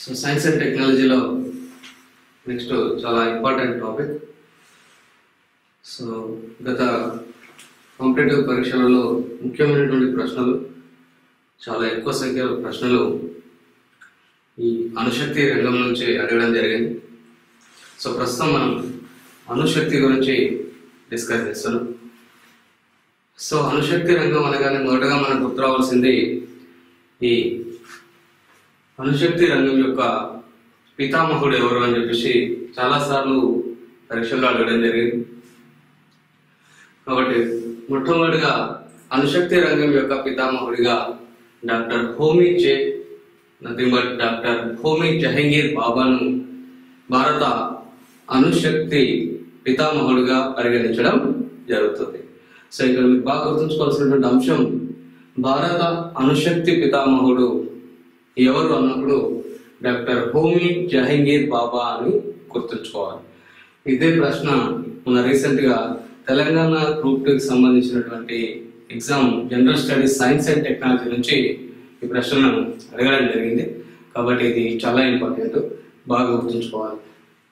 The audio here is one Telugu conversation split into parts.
సో సైన్స్ అండ్ టెక్నాలజీలో నెక్స్ట్ చాలా ఇంపార్టెంట్ టాపిక్. సో గత కాంపిటేటివ్ పరీక్షలలో ముఖ్యమైనటువంటి ప్రశ్నలు, చాలా ఎక్కువ సంఖ్యలో ప్రశ్నలు ఈ అణుశక్తి రంగం నుంచి అడగడం జరిగింది. సో ప్రస్తుతం మనం అణుశక్తి గురించి డిస్కస్ చేస్తున్నాం. సో అణుశక్తి రంగం అనగానే మొదటగా మనకు గుర్తు రావాల్సింది ఈ అణుశక్తి రంగం యొక్క పితామహుడు ఎవరు అని చెప్పేసి చాలాసార్లు పరీక్షల్లో అడగడం జరిగింది. కాబట్టి మొట్టమొదటిగా అణుశక్తి రంగం యొక్క పితామహుడిగా doctor Homi J nothing but doctor Homi Jehangir బాబాను భారత అణుశక్తి పితామహుడిగా పరిగణించడం జరుగుతుంది. సో ఇక్కడ మీకు బాగా గుర్తుంచుకోవాల్సినటువంటి అంశం, భారత అణుశక్తి పితామహుడు ఎవరు అన్నప్పుడు డాక్టర్ హోమీ జహంగీర్ బాబా అని గుర్తుంచుకోవాలి. ఇదే ప్రశ్న మన రీసెంట్ గా తెలంగాణ గ్రూప్ 2కి సంబంధించినటువంటి exam general studies science and technology నుంచి ఈ ప్రశ్నను అడగడం జరిగింది. కాబట్టి ఇది చాలా ఇంపార్టెంట్, బాగా గుర్తుంచుకోవాలి.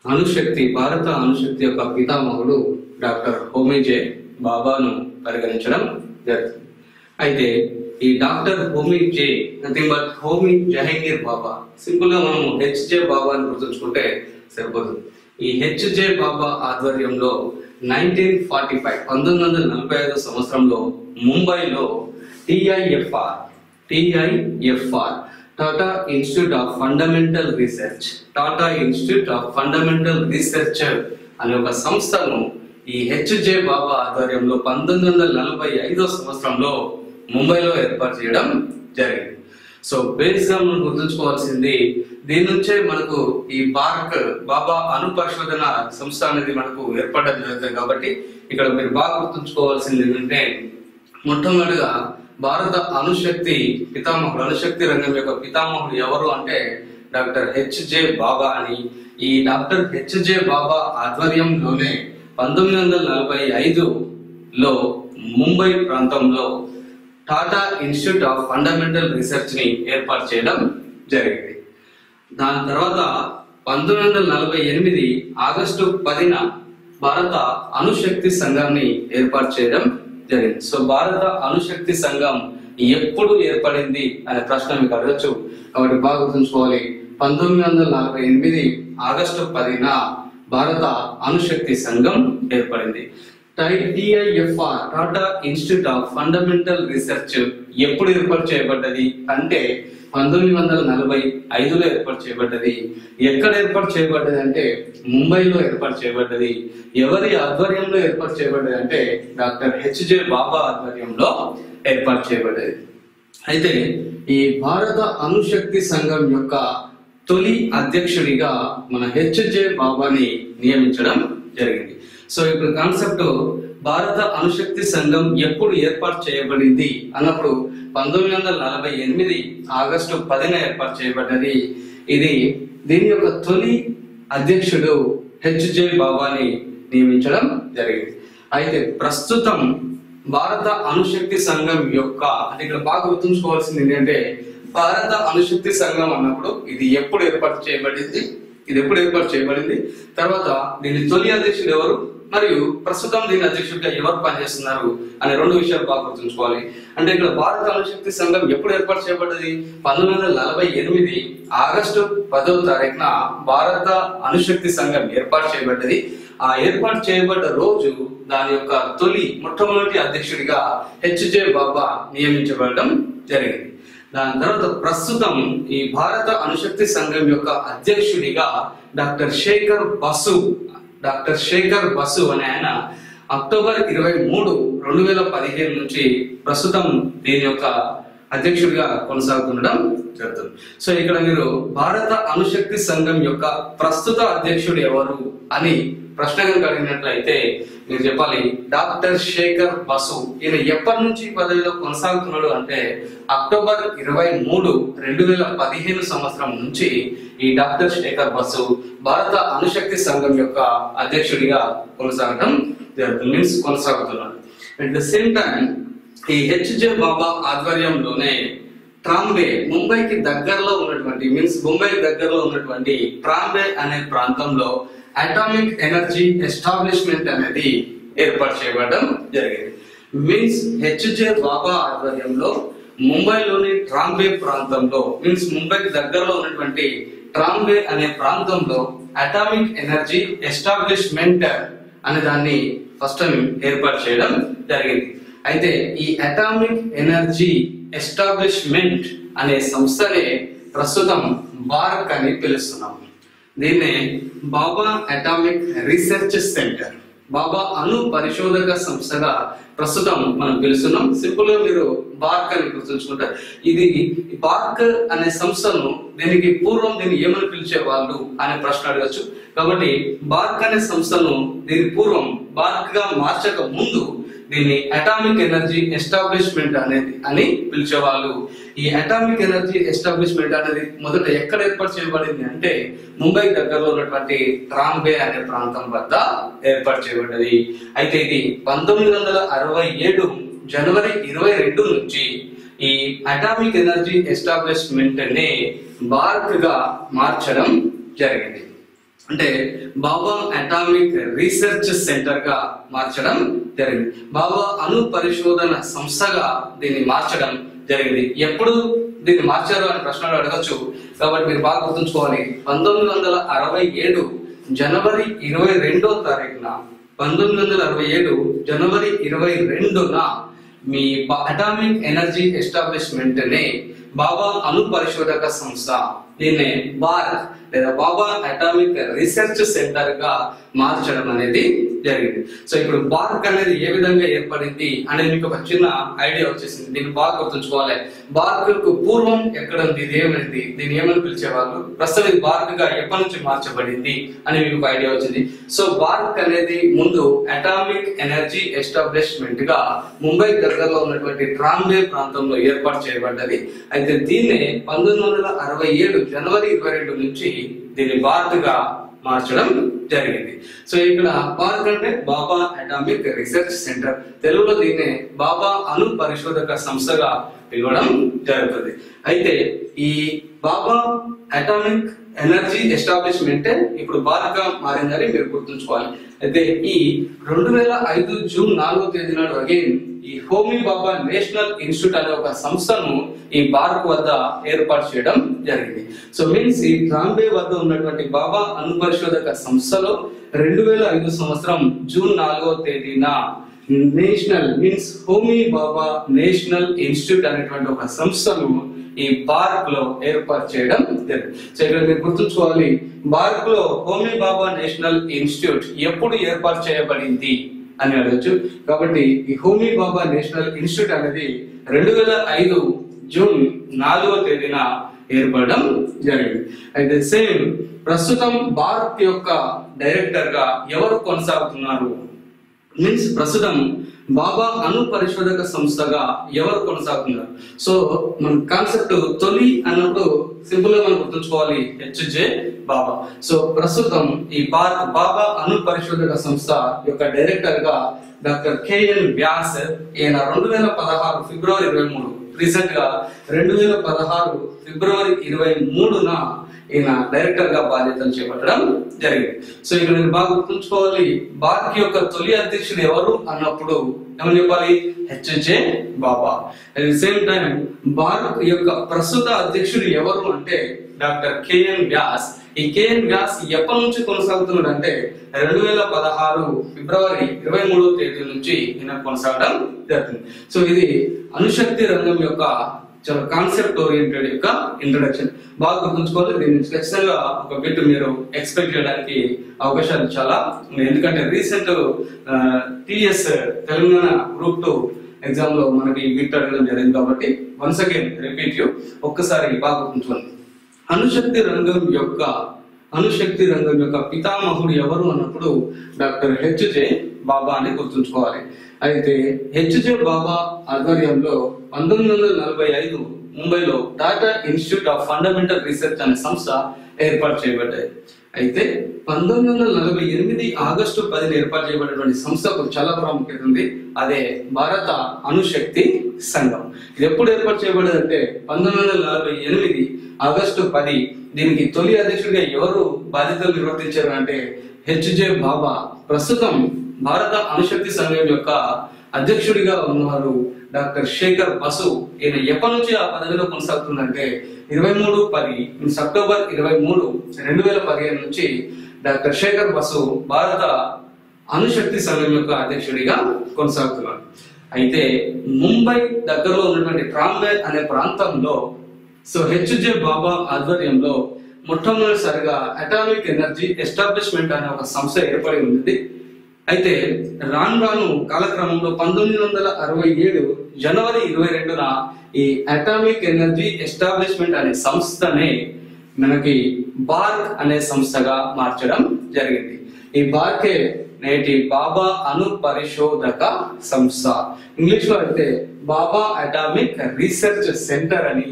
అణుశక్తి, భారత అణుశక్తి యొక్క పితామహుడు డాక్టర్ హోమీ జే బాబాను పరిగణించడం జరుగుతుంది. అయితే ఈ doctor Homi J nothing but Homi Jahangir Bhabha, simple గా మనం హెచ్జే బాబా అని గుర్తుంచుకుంటే సరిపోతుంది. ఈ హెచ్జే బాబా ఆధ్వర్యంలో 1945 సంవత్సరంలో ముంబైలో TIFR Tata institute of fundamental research అనే ఒక సంస్థను ఈ హెచ్జే బాబా ఆధ్వర్యంలో 1945 సంవత్సరంలో ముంబైలో ఏర్పాటు చేయడం జరిగింది. సో బేస్ గా మనం గుర్తుంచుకోవాల్సింది, దీని నుంచే మనకు ఈ బాబా అణు పరిశోధన సంస్థ అనేది మనకు ఏర్పడడం జరుగుతుంది. కాబట్టి ఇక్కడ మీరు బాగా గుర్తుంచుకోవాల్సింది ఏంటంటే, మొట్టమొదటిగా భారత అణుశక్తి పితామహుడు, అణుశక్తి రంగం యొక్క పితామహుడు ఎవరు అంటే డాక్టర్ హెచ్జే బాబా అని. ఈ డాక్టర్ హెచ్జే బాబా ఆధ్వర్యంలోనే 1945లో ముంబై ప్రాంతంలో Tata institute of fundamental research ని ఏర్పాటు చేయడం జరిగింది. దాని తర్వాత 1948 ఆగస్టు 10న భారత అణుశక్తి సంఘాన్ని ఏర్పాటు చేయడం జరిగింది. సో భారత అణుశక్తి సంఘం ఎప్పుడు ఏర్పడింది అనే ప్రశ్న మీకు అడగచ్చు. కాబట్టి బాగా గుర్తుంచుకోవాలి, 1948 ఆగస్టు 10న భారత అణుశక్తి సంఘం ఏర్పడింది. TIFR Tata institute of fundamental research ఎప్పుడు ఏర్పాటు చేయబడ్డది అంటే 1945లో ఏర్పాటు చేయబడ్డది. ఎక్కడ ఏర్పాటు చేయబడ్డది అంటే ముంబైలో ఏర్పాటు చేయబడ్డది. ఎవరి ఆధ్వర్యంలో ఏర్పాటు చేయబడ్డది అంటే డాక్టర్ హెచ్జే బాబా ఆధ్వర్యంలో ఏర్పాటు చేయబడ్డది. అయితే ఈ భారత అణుశక్తి సంఘం యొక్క తొలి అధ్యక్షుడిగా మన హెచ్జే బాబాని నియమించడం జరిగింది. సో ఇప్పుడు కాన్సెప్ట్, భారత అణుశక్తి సంఘం ఎప్పుడు ఏర్పాటు చేయబడింది అన్నప్పుడు 1948 ఆగస్టు 10న ఏర్పాటు చేయబడ్డది. దీని యొక్క తొలి అధ్యక్షుడు హెచ్జే బాబాని నియమించడం జరిగింది. అయితే ప్రస్తుతం భారత అణుశక్తి సంఘం యొక్క, అంటే ఇక్కడ బాగా గుర్తుంచుకోవాల్సింది ఏంటంటే, భారత అణుశక్తి సంఘం అన్నప్పుడు ఇది ఎప్పుడు ఏర్పాటు చేయబడింది, తర్వాత దీని తొలి అధ్యక్షుడు ఎవరు, మరియు ప్రస్తుతం దీని అధ్యక్షుడిగా ఎవరు పనిచేస్తున్నారు అనే రెండు విషయాలు బాగా గుర్తుంచుకోవాలి. అంటే ఇక్కడ భారత అణుశక్తి సంఘం ఎప్పుడు ఏర్పాటు చేయబడ్డది, 1948 ఆగస్టు 10వ తారీఖున భారత అణుశక్తి సంఘం ఏర్పాటు చేయబడ్డది. ఆ ఏర్పాటు చేయబడ్డ రోజు దాని యొక్క మొట్టమొదటి అధ్యక్షుడిగా హెచ్జే బాబా నియమించబడడం జరిగింది. దాని తర్వాత ప్రస్తుతం ఈ భారత అణుశక్తి సంఘం యొక్క అధ్యక్షుడిగా డాక్టర్ శేఖర్ బసు అనే ఆయన అక్టోబర్ 23, 2015 నుంచి ప్రస్తుతం దీని యొక్క అధ్యక్షుడిగా కొనసాగుతుండడం జరుగుతుంది. సో ఇక్కడ మీరు భారత అణుశక్తి సంఘం యొక్క ప్రస్తుత అధ్యక్షుడు ఎవరు అని ప్రశ్న కనుక అడిగినట్లయితే మీరు చెప్పాలి డాక్టర్ శేఖర్ బసు. ఈయన ఎప్పటి నుంచి పదవిలో కొనసాగుతున్నాడు అంటే అక్టోబర్ 23, 2015 సంవత్సరం నుంచి ఈ డాక్టర్ శేఖర్ బసు భారత అణుశక్తి సంఘం యొక్క అధ్యక్షుడిగా కొనసాగుతున్నాడు. అట్ ద సేమ్ టైం ఈ హెచ్జే బాబా ఆధ్వర్యంలోనే ట్రాంబే, ముంబైకి దగ్గరలో ఉన్నటువంటి ముంబైకి దగ్గరలో ఉన్నటువంటి ట్రాంబే అనే ప్రాంతంలో అటామిక్ ఎనర్జీ ఎస్టాబ్లిష్మెంట్ అనేది ఏర్పాటు చేయబడడం జరిగింది. హెచ్జే బాబా ఆధ్వర్యంలో ముంబైలోని ట్రాంబే ప్రాంతంలో ముంబైకి దగ్గరలో ఉన్నటువంటి ట్రాంబే అనే ప్రాంతంలో అటామిక్ ఎనర్జీ ఎస్టాబ్లిష్మెంట్ అనే దాన్ని ఫస్ట్ టైం ఏర్పాటు చేయడం జరిగింది. అయితే ఈ అటామిక్ ఎనర్జీ ఎస్టాబ్లిష్మెంట్ అనే సంస్థనే ప్రస్తుతం బార్క్ అని పిలుస్తున్నాం. దీన్నే బాబా అటామిక్ రీసెర్చ్ సెంటర్, బాబా అణు పరిశోధక సంస్థగా ప్రస్తుతం మనం పిలుస్తున్నాం. సింపుల్ గా మీరు బార్క్ అని గుర్తుంచుకుంటారు. ఇది బార్క్ అనే సంస్థను దీనికి పూర్వం దీన్ని ఏమని పిలిచే వాళ్ళు అనే ప్రశ్న అడగచ్చు. కాబట్టి బార్క్ అనే సంస్థను దీని పూర్వం బార్క్ గా మార్చక ముందు దీన్ని అటామిక్ ఎనర్జీ ఎస్టాబ్లిష్మెంట్ అనేది అని పిలిచేవాళ్ళు. ఈ అటామిక్ ఎనర్జీ ఎస్టాబ్లిష్మెంట్ అనేది మొదట ఎక్కడ ఏర్పాటు చేయబడింది అంటే ముంబై దగ్గరలో ఉన్నటువంటి ట్రాంబే అనే ప్రాంతం వద్ద ఏర్పాటు చేయబడ్డది. అయితే ఇది 1967 జనవరి 22 నుంచి ఈ అటామిక్ ఎనర్జీ ఎస్టాబ్లిష్మెంట్ ని బార్క్ గా మార్చడం జరిగింది. అంటే బాబా అటామిక్ రీసెర్చ్ సెంటర్ గా మార్చడం జరిగింది. బాబా అణు పరిశోధన సంస్థగా దీన్ని మార్చడం జరిగింది. ఎప్పుడు దీన్ని మార్చారు అనే ప్రశ్నలు అడగచ్చు. కాబట్టి మీరు బాగా గుర్తుంచుకోవాలి. 1967 జనవరి 22వ తారీఖున 1967 జనవరి 22న మీ అటామిక్ ఎనర్జీ ఎస్టాబ్లిష్మెంట్ ని బాబా అణు పరిశోధక సంస్థ దీన్నే బార్క్ లేదా బాబా అటామిక్ రీసెర్చ్ సెంటర్ గా మార్చడం అనేది జరిగింది. సో ఇప్పుడు బార్క్ అనేది ఏ విధంగా ఏర్పడింది అనేది మీకు ఒక చిన్న ఐడియా వచ్చేసింది. దీన్ని బాగా గుర్తుంచుకోవాలి. బార్క్ కు పూర్వం ఎక్కడ ఉంది, ఇది ఏమైంది, దీన్ని ఏమని పిలిచేవాళ్ళు, ప్రస్తుతం ఇది బార్క్ గా ఎప్పటి నుంచి మార్చబడింది అని మీకు ఒక ఐడియా వచ్చింది. సో బార్క్ అనేది ముందు అటామిక్ ఎనర్జీ ఎస్టాబ్లిష్మెంట్ గా ముంబై దగ్గరలో ఉన్నటువంటి ట్రాంబే ప్రాంతంలో ఏర్పాటు చేయబడ్డది. అయితే దీన్నే 1967 జనవరి 22 నుంచి దీన్ని బార్క్ గా మార్చడం జరిగింది. సో ఇక్కడ బార్క్ అంటే బాబా అటామిక్ రీసెర్చ్ సెంటర్, తెలుగులో దీన్నే బాబా అణు పరిశోధక సంస్థగా పిలవడం జరుగుతుంది. అయితే ఈ బాబా అటామిక్ ఎనర్జీ ఎస్టాబ్లిష్మెంట్ ఇప్పుడు బార్క్ గా మారిందని మీరు గుర్తుంచుకోవాలి. అయితే ఈ 2005 జూన్ 4వ తేదీ నాడు అగైన్ ఈ హోమీ బాబా నేషనల్ ఇన్స్టిట్యూట్ అనే ఒక సంస్థను ఈ బార్క్ వద్ద ఏర్పాటు చేయడం జరిగింది. సో ఈ ట్రాంబే వద్ద ఉన్నటువంటి బాబా అణు పరిశోధక సంస్థలో 2005 సంవత్సరం జూన్ 4వ తేదీన నేషనల్ హోమీ బాబా నేషనల్ ఇన్స్టిట్యూట్ అనేటువంటి ఒక సంస్థను ఈ బార్క్ లో ఏర్పాటు చేయడం జరిగింది. సో ఇక్కడ మీరు గుర్తుంచుకోవాలి, బార్క్ లో హోమీ బాబా నేషనల్ ఇన్స్టిట్యూట్ ఎప్పుడు ఏర్పాటు చేయబడింది అని అడగచ్చు. కాబట్టి ఈ హోమీ బాబా నేషనల్ ఇన్స్టిట్యూట్ అనేది 2005 జూన్ 4వ తేదీన ఏర్పడడం జరిగింది. అయితే ప్రస్తుతం బార్క్ యొక్క డైరెక్టర్ గా ఎవరు కొనసాగుతున్నారు, ప్రస్తుతం బాబా అణు పరిశోధక సంస్థగా ఎవరు కొనసాగుతున్నారు. సో మన కాన్సెప్ట్ తొలి అన్నప్పుడు సింపుల్ గా మనం గుర్తుంచుకోవాలి, హెచ్జే బాబా. సో ప్రస్తుతం ఈ బాబా అణు పరిశోధక సంస్థ యొక్క డైరెక్టర్ గా డాక్టర్ కేఎన్ వ్యాస్, ఈయన 2016 ఫిబ్రవరి 23 రీసెంట్ గా 2016 ఫిబ్రవరి 23న ఈయన డైరెక్టర్ గా బాధ్యతలు చేపట్టడం జరిగింది. సో ఇక్కడ నేను బాగా గుర్తుంచుకోవాలి, బార్క్ యొక్క తొలి అధ్యక్షుడు ఎవరు అన్నప్పుడు ఏమని చెప్పాలి, HJ Baba. At the same time BARC యొక్క ప్రస్తుత అధ్యక్షుడు ఎవరు అంటే డాక్టర్ కేఎన్ వ్యాస్. ఈ కేఎన్ వ్యాస్ ఎప్పటి నుంచి కొనసాగుతున్నాడు అంటే 2016 ఫిబ్రవరి 23వ తేదీ నుంచి ఈయన కొనసాగడం జరుగుతుంది. సో ఇది అణుశక్తి రంగం యొక్క చాలా కాన్సెప్ట్ ఓరియంటెడ్ యొక్క ఇంట్రొడక్షన్. బాగా గుర్తుంచుకోవాలి. దీని నుంచి ఖచ్చితంగా ఒక బిట్ మీరు ఎక్స్పెక్ట్ చేయడానికి అవకాశాలు చాలా ఉన్నాయి. ఎందుకంటే recent TS Telangana group 2 exam లో మనకి బిట్ అడగడం జరిగింది. కాబట్టి వన్స్ అగైన్ రిపీట్ యూ, ఒక్కసారి బాగా గుర్తుంచుకోండి. అణుశక్తి రంగం యొక్క పితామహుడు ఎవరు అన్నప్పుడు డాక్టర్ హెచ్జే బాబా అని గుర్తుంచుకోవాలి. అయితే హెచ్జే బాబా ఆధ్వర్యంలో 1945 ముంబైలో Tata institute of fundamental research అనే సంస్థ ఏర్పాటు చేయబడ్డాయి. అయితే 1948 ఆగస్టు 10 ఏర్పాటు చేయబడినటువంటి సంస్థకు చాలా ప్రాముఖ్యత ఉంది. అదే భారత అణుశక్తి సంఘం. ఇది ఎప్పుడు ఏర్పాటు చేయబడింది అంటే 1948 ఆగస్టు 10. దీనికి తొలి అధ్యక్షుడిగా ఎవరు బాధ్యతలు నిర్వర్తించారు అంటే హెచ్జే బాబా. ప్రస్తుతం భారత అణుశక్తి సంఘం యొక్క అధ్యక్షుడిగా ఉన్నారు డాక్టర్ శేఖర్ బసు. ఈయన ఎప్పటి నుంచి ఆ పదవిలో కొనసాగుతుందంటే 23/10 అక్టోబర్ 23, 2015 నుంచి డాక్టర్ శేఖర్ బసు భారత అణుశక్తి సంఘం యొక్క అధ్యక్షుడిగా కొనసాగుతున్నారు. అయితే ముంబై దగ్గరలో ఉన్నటువంటి ట్రాంబే అనే ప్రాంతంలో హెచ్జే బాబా ఆధ్వర్యంలో మొట్టమొదటిసారిగా అటామిక్ ఎనర్జీ ఎస్టాబ్లిష్మెంట్ అనే ఒక సంస్థ ఏర్పడి ఉంది. అయితే రాను రాను కాలక్రమంలో 1967 జనవరి 22న ఈ అటామిక్ ఎనర్జీ ఎస్టాబ్లిష్మెంట్ అనే సంస్థనే మనకి బార్క్ అనే సంస్థగా మార్చడం జరిగింది. ఈ బార్కే నేటి బాబా అణు పరిశోధక సంస్థ. ఇంగ్లీష్ లో అయితే బాబా అటామిక్ రీసెర్చ్ సెంటర్ అని.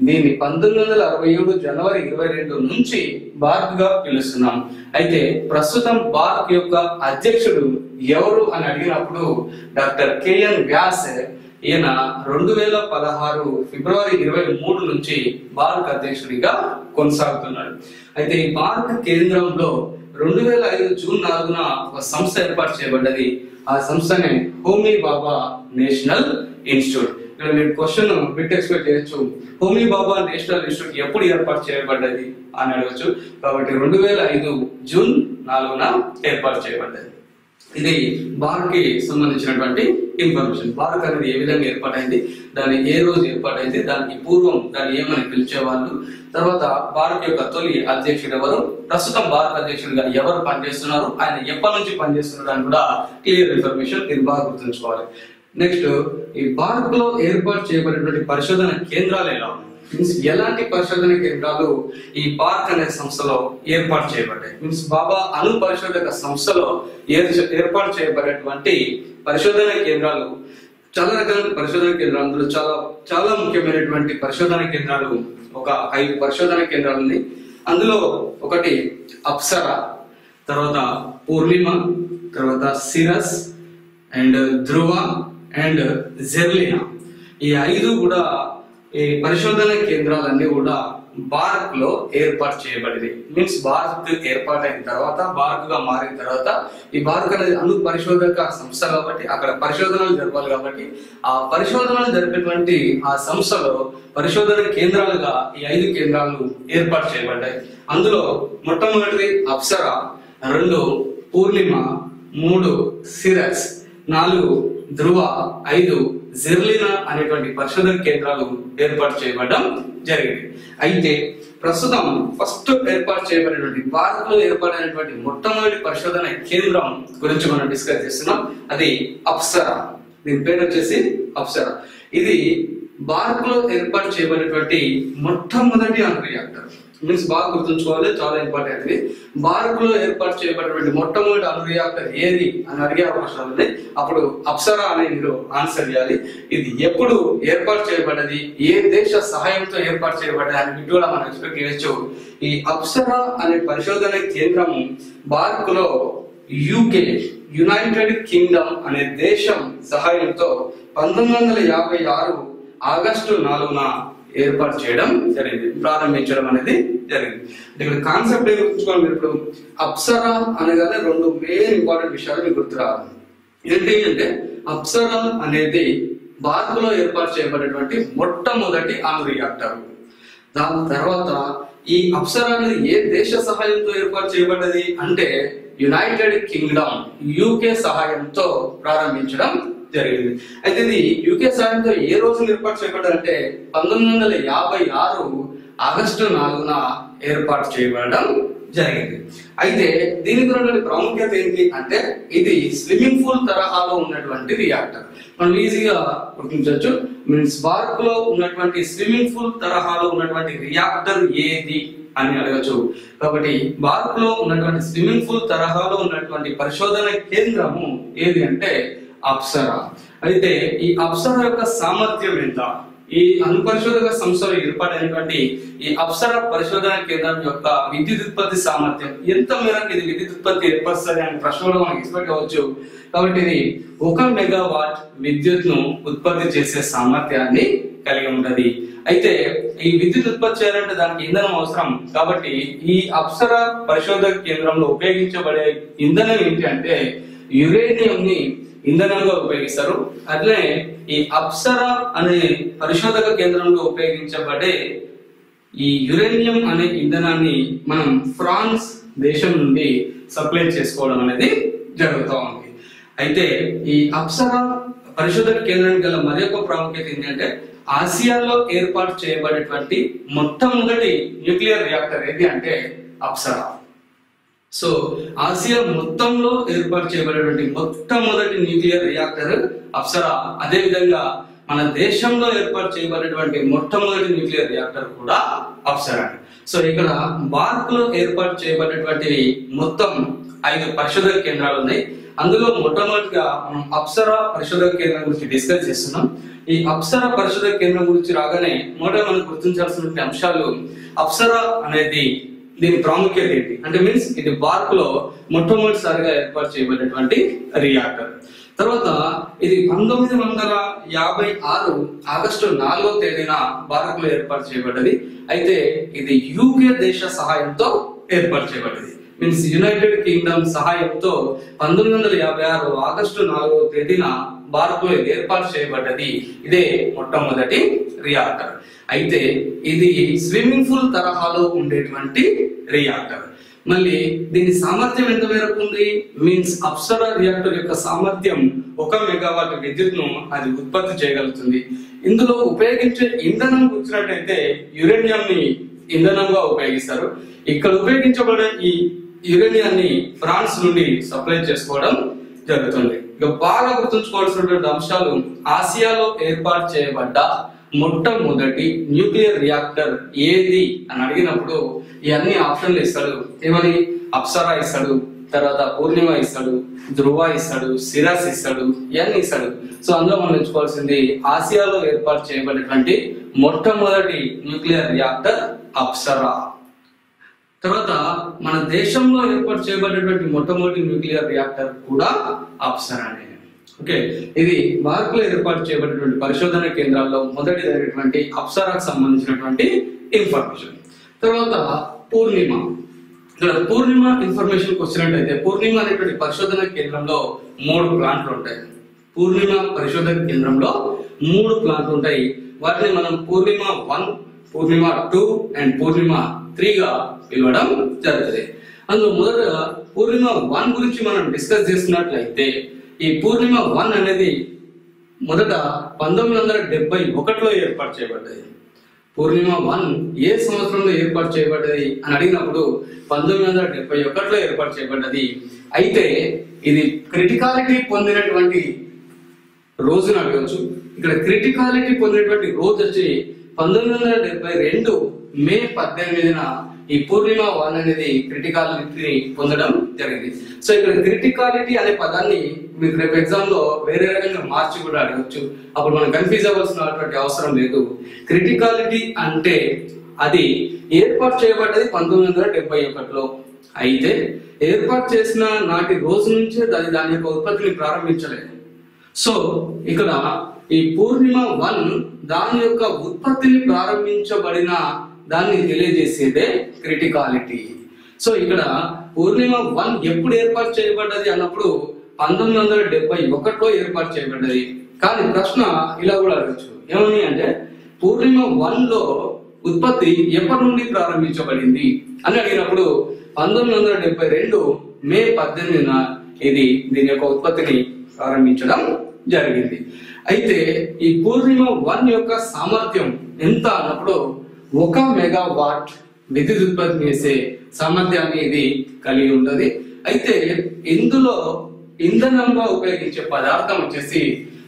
దీన్ని 1967 జనవరి 22 నుంచి బార్క్ గా పిలుస్తున్నాం. అయితే ప్రస్తుతం బార్క్ యొక్క అధ్యక్షుడు ఎవరు అని అడిగినప్పుడు డాక్టర్ కేఎన్ వ్యాస్. ఈయన 2016 ఫిబ్రవరి 23 నుంచి బార్క్ అధ్యక్షుడిగా కొనసాగుతున్నాడు. అయితే ఈ బార్క్ కేంద్రంలో 2005 జూన్ 4న ఒక సంస్థ ఏర్పాటు చేయబడ్డది. ఆ సంస్థనే హోమీ బాబా నేషనల్ ఇన్స్టిట్యూట్. ఇక్కడ మీరు క్వశ్చన్ బిట్ ఎక్స్పెక్ట్ చేయొచ్చు, హోమీ బాబా నేషనల్ ఇన్స్టిట్యూట్ ఎప్పుడు ఏర్పాటు చేయబడ్డది అని అడగచ్చు. కాబట్టి 2005 జూన్ 4న ఏర్పాటు చేయబడ్డది. ఇది బార్క్ కి సంబంధించినటువంటి ఇన్ఫర్మేషన్. బార్క్ అనేది ఏ విధంగా ఏర్పాటైంది, దాని ఏ రోజు ఏర్పాటైంది, దానికి పూర్వం దాన్ని ఏమని పిలిచేవాళ్ళు, తర్వాత బార్క్ యొక్క తొలి అధ్యక్షుడు ఎవరు, ప్రస్తుతం బార్క్ అధ్యక్షుడిగా ఎవరు పనిచేస్తున్నారు, ఆయన ఎప్పటి నుంచి పనిచేస్తున్నారు అని కూడా క్లియర్ ఇన్ఫర్మేషన్ మీరు బాగా గుర్తుంచుకోవాలి. నెక్స్ట్, ఈ బార్క్ లో ఏర్పాటు చేయబడినటువంటి పరిశోధన కేంద్రాలు ఎలా ఉన్నాయి, మీన్స్ ఎలాంటి పరిశోధన కేంద్రాలు ఈ బార్క్ అనే సంస్థలో ఏర్పాటు చేయబడ్డాయి. మీన్స్ బాబా అణు పరిశోధక సంస్థలో ఏర్పాటు చేయబడినటువంటి పరిశోధన కేంద్రాలు చాలా రకాల పరిశోధన కేంద్రాలు. అందులో చాలా ముఖ్యమైనటువంటి పరిశోధన కేంద్రాలు ఒక 5 పరిశోధన కేంద్రాలు ఉన్నాయి. అందులో ఒకటి అప్సరా, తర్వాత పూర్ణిమ, తర్వాత సిరస్ అండ్ ధ్రువ అండ్ జెర్లినా. ఈ 5 కూడా ఈ పరిశోధన కేంద్రాలన్నీ కూడా బార్క్ లో ఏర్పాటు చేయబడింది. మీన్స్ బార్క్ ఏర్పాటైన తర్వాత, బార్క్ గా మారిన తర్వాత, ఈ బార్క్ అనేది అణు పరిశోధక సంస్థ కాబట్టి అక్కడ పరిశోధనలు జరపాలి కాబట్టి ఆ పరిశోధనలు జరిపేటువంటి ఆ సంస్థలో పరిశోధన కేంద్రాలుగా ఈ 5 కేంద్రాలు ఏర్పాటు చేయబడ్డాయి. అందులో మొట్టమొదటిది అప్సరా, 2 పూర్ణిమ, 3 సిరస్, 4 ధ్రువ, 5 జెర్లినా అనేటువంటి పరిశోధన కేంద్రాలు ఏర్పాటు చేయబడడం జరిగింది. అయితే ప్రస్తుతం ఫస్ట్ ఏర్పాటు చేయబడినటువంటి బార్క్ లో ఏర్పాటైనటువంటి మొట్టమొదటి పరిశోధన కేంద్రం గురించి మనం డిస్కస్ చేస్తున్నాం. అది అప్సరా. దీని పేరు వచ్చేసి అప్సరా. ఇది బార్క్ లో ఏర్పాటు చేయబడినటువంటి మొట్టమొదటి అణు రియాక్టర్. మీన్స్ బాగా గుర్తుంచుకోవాలి, చాలా ఇంపార్టెంట్. ఇది బార్క్ లో ఏర్పాటు చేయబడినటువంటి మొట్టమొదటి అణు రియాక్టర్ ఏది అని అడిగే అవకాశాలు ఉన్నాయి. అప్పుడు అప్సరా అనే మీరు ఆన్సర్ చేయాలి. ఇది ఎప్పుడు ఏర్పాటు చేయబడ్డది, ఏ దేశ సహాయంతో ఏర్పాటు చేయబడ్డది అని కూడా మనం ఎక్స్పెక్ట్ చేయొచ్చు. ఈ అప్సరా అనే పరిశోధన కేంద్రం బార్క్ లో యునైటెడ్ కింగ్డమ్ అనే దేశం సహాయంతో 1956 ఆగస్టు 4న ఏర్పాటు చేయడం జరిగింది, ప్రారంభించడం అనేది జరిగింది. ఇక్కడ కాన్సెప్ట్ ఏం గుర్తుంచుకోవాలి మీరు. ఇప్పుడు అప్సరా అనగానే 2 మెయిన్ ఇంపార్టెంట్ విషయాలు మీకు గుర్తు రావాలి. ఏంటి అంటే అప్సరా అనేది బార్క్ లో ఏర్పాటు చేయబడినటువంటి మొట్టమొదటి అణు రియాక్టర్. దాని తర్వాత ఈ అప్సరా అనేది ఏ దేశ సహాయంతో ఏర్పాటు చేయబడ్డది అంటే యునైటెడ్ కింగ్డమ్ యూకే సహాయంతో ప్రారంభించడం జరిగింది. అయితే ఇది యూకే సహాయంతో ఏ రోజు ఏర్పాటు చేయబడ్డారంటే 1956 ఆగస్టు 4న ఏర్పాటు చేయబడడం జరిగింది. అయితే దీనికి ఉన్నటువంటి ప్రాముఖ్యత ఏంటి అంటే ఇది స్విమ్మింగ్ పూల్ తరహాలో ఉన్నటువంటి రియాక్టర్. మనం ఈజీగా గుర్తించవచ్చు. మీన్స్ బార్క్ లో ఉన్నటువంటి స్విమ్మింగ్ పూల్ తరహాలో ఉన్నటువంటి రియాక్టర్ ఏది అని అడగచ్చు. కాబట్టి బార్క్ లో ఉన్నటువంటి స్విమ్మింగ్ పూల్ తరహాలో ఉన్నటువంటి పరిశోధన కేంద్రము ఏది అంటే అప్సరా. అయితే ఈ అప్సరా యొక్క సామర్థ్యం ఎంత ఈ అణు పరిశోధక సంస్థలో ఏర్పాటైనటువంటి ఈ అప్సరా పరిశోధన కేంద్రం యొక్క విద్యుత్ ఉత్పత్తి సామర్థ్యం ఎంత మేరకు ఇది విద్యుత్ ఉత్పత్తి ఏర్పరుస్తుంది అనే ప్రశ్నలో మనకి ఎక్స్పెక్ట్ అవ్వచ్చు. కాబట్టి ఇది 1 మెగావాట్ విద్యుత్ ను ఉత్పత్తి చేసే సామర్థ్యాన్ని కలిగి ఉంటది. అయితే ఈ విద్యుత్ ఉత్పత్తి చేయాలంటే దానికి ఇంధనం అవసరం. కాబట్టి ఈ అప్సరా పరిశోధక కేంద్రంలో ఉపయోగించబడే ఇంధనం ఏంటి అంటే యురేనియం ని ఇంధనంగా ఉపయోగిస్తారు. అట్లనే ఈ అప్సరా అనే పరిశోధక కేంద్రంలో ఉపయోగించబడే ఈ యురేనియం అనే ఇంధనాన్ని మనం ఫ్రాన్స్ దేశం నుండి సప్లై చేసుకోవడం అనేది జరుగుతూ ఉంది. అయితే ఈ అప్సరా పరిశోధక కేంద్రానికి గల మరొక ప్రాముఖ్యత ఏంటంటే ఆసియాలో ఏర్పాటు చేయబడేటువంటి మొట్టమొదటి న్యూక్లియర్ రియాక్టర్ ఏది అంటే అప్సరా. సో ఆసియా మొత్తంలో ఏర్పాటు చేయబడేటువంటి మొట్టమొదటి న్యూక్లియర్ రియాక్టర్ అప్సరా. అదే విధంగా మన దేశంలో ఏర్పాటు చేయబడేటువంటి మొట్టమొదటి న్యూక్లియర్ రియాక్టర్ కూడా అప్సరా. సో ఇక్కడ భారత్ లో ఏర్పాటు చేయబడేటువంటి మొత్తం 5 పరిశోధక కేంద్రాలు ఉన్నాయి. అందులో మొట్టమొదటిగా మనం అప్సరా పరిశోధక కేంద్రం గురించి డిస్కస్ చేస్తున్నాం. ఈ అప్సరా పరిశోధక కేంద్రం గురించి రాగానే మొదట మనం గుర్తించాల్సినటువంటి అంశాలు అప్సరా అనేది దీని ప్రాముఖ్యత ఏంటి అంటే మీన్స్ ఇది భారత్ లో మొట్టమొదటిసారిగా ఏర్పాటు చేయబడినటువంటి రియాక్టర్. తర్వాత ఇది 1956 ఆగస్టు 4వ తేదీన భారత్ లో ఏర్పాటు చేయబడ్డది. అయితే ఇది యూకే దేశ సహాయంతో ఏర్పాటు చేయబడ్డది. మీన్స్ యునైటెడ్ కింగ్డమ్ సహాయంతో 1956 ఆగస్టు 4వ తేదీన భారత్ లో ఇది ఏర్పాటు చేయబడ్డది. ఇదే మొట్టమొదటి రియాక్టర్. అయితే ఇది స్విమ్మింగ్ పూల్ తరహాలో ఉండేటువంటి రియాక్టర్. మళ్ళీ దీని సామర్థ్యం ఎంత మేరకు ఉంది మీన్స్ అప్సరా రియాక్టర్ యొక్క సామర్థ్యం 1 మెగావాట్ విద్యుత్ ను అది ఉత్పత్తి చేయగలుగుతుంది. ఇందులో ఉపయోగించే ఇంధనం వచ్చినట్టయితే యురేనియం ని ఇంధనంగా ఉపయోగిస్తారు. ఇక్కడ ఉపయోగించబడే ఈ యురేనియాన్ని ఫ్రాన్స్ నుండి సప్లై చేసుకోవడం జరుగుతుంది. ఇక బాగా గుర్తుంచుకోవాల్సినటువంటి అంశాలు ఆసియాలో ఏర్పాటు చేయబడ్డ మొట్టమొదటి న్యూక్లియర్ రియాక్టర్ ఏది అని అడిగినప్పుడు ఇవన్నీ ఆప్షన్లు ఇస్తాడు. ఏమని అప్సరా ఇస్తాడు, తర్వాత పూర్ణిమ ఇస్తాడు, ధ్రువ ఇస్తాడు, సిరాస్ ఇస్తాడు, ఇవన్నీ ఇస్తాడు. సో అందులో మనం ఎంచుకోవాల్సింది ఆసియాలో ఏర్పాటు చేయబడినటువంటి మొట్టమొదటి న్యూక్లియర్ రియాక్టర్ అప్సరా. తర్వాత మన దేశంలో ఏర్పాటు చేయబడినటువంటి మొట్టమొదటి న్యూక్లియర్ రియాక్టర్ కూడా అప్సరానే. ఓకే, ఇది భారత్ లో ఏర్పాటు చేయబడినటువంటి పరిశోధన కేంద్రాల్లో మొదటిదైనటువంటి అప్సరాకు సంబంధించినటువంటి ఇన్ఫర్మేషన్. తర్వాత పూర్ణిమ. ఇక్కడ పూర్ణిమ ఇన్ఫర్మేషన్ వచ్చినట్టయితే పూర్ణిమ అనేటువంటి పరిశోధన కేంద్రంలో 3 ప్లాంట్లు ఉంటాయి. పూర్ణిమ పరిశోధన కేంద్రంలో 3 ప్లాంట్లు ఉంటాయి. వాటిని మనం పూర్ణిమ 1, పూర్ణిమ 2 అండ్ పూర్ణిమ 3 గా పిలవడం జరుగుతుంది. అందులో మొదట పూర్ణిమ 1 గురించి మనం డిస్కస్ చేస్తున్నట్లయితే ఈ పూర్ణిమ 1 అనేది మొదట 1971లో ఏర్పాటు చేయబడ్డది. పూర్ణిమ 1 ఏ సంవత్సరంలో ఏర్పాటు చేయబడ్డది అని అడిగినప్పుడు 1971లో ఏర్పాటు చేయబడ్డది. అయితే ఇది క్రిటికాలిటీ పొందినటువంటి రోజును అడగవచ్చు. ఇక్కడ క్రిటికాలిటీ పొందినటువంటి రోజు వచ్చి 1972 మే 18న ఈ పూర్ణిమ 1 అనేది క్రిటికాలిటీ పొందడం జరిగింది. సో ఇక్కడ క్రిటికాలిటీ అనే పదాన్ని మీకు రేపు ఎగ్జామ్ లో వేరే రకంగా మార్చి కూడా అడగచ్చు. అప్పుడు మనం కన్ఫ్యూజ్ అవ్వాల్సినటువంటి అవసరం లేదు. క్రిటికాలిటీ అంటే అది ఏర్పాటు చేయబడ్డది 1971లో. అయితే ఏర్పాటు చేసిన నాటి రోజు నుంచే దాని యొక్క ఉత్పత్తిని ప్రారంభించలేదు. సో ఇక్కడ ఈ పూర్ణిమ 1 దాని యొక్క ఉత్పత్తిని ప్రారంభించబడిన దాన్ని తెలియజేసేదే క్రిటికాలిటీ. సో ఇక్కడ పూర్ణిమ 1 ఎప్పుడు ఏర్పాటు చేయబడ్డది అన్నప్పుడు 1971లో ఏర్పాటు చేయబడ్డది. కానీ ప్రశ్న ఇలా కూడా అడగచ్చు. ఏమని అంటే పూర్ణిమ 1లో ఉత్పత్తి ఎప్పటి నుండి ప్రారంభించబడింది అని అడిగినప్పుడు 1972 మే 18న ఇది దీని యొక్క ఉత్పత్తిని ప్రారంభించడం జరిగింది. అయితే ఈ పూర్ణిమ 1 యొక్క సామర్థ్యం ఎంత అన్నప్పుడు 1 మెగావాట్ విద్యుత్ ఉత్పత్తి చేసే సామర్థ్యాన్ని ఇది కలిగి ఉన్నది. అయితే ఇందులో ఇంధనంగా ఉపయోగించే పదార్థం వచ్చేసి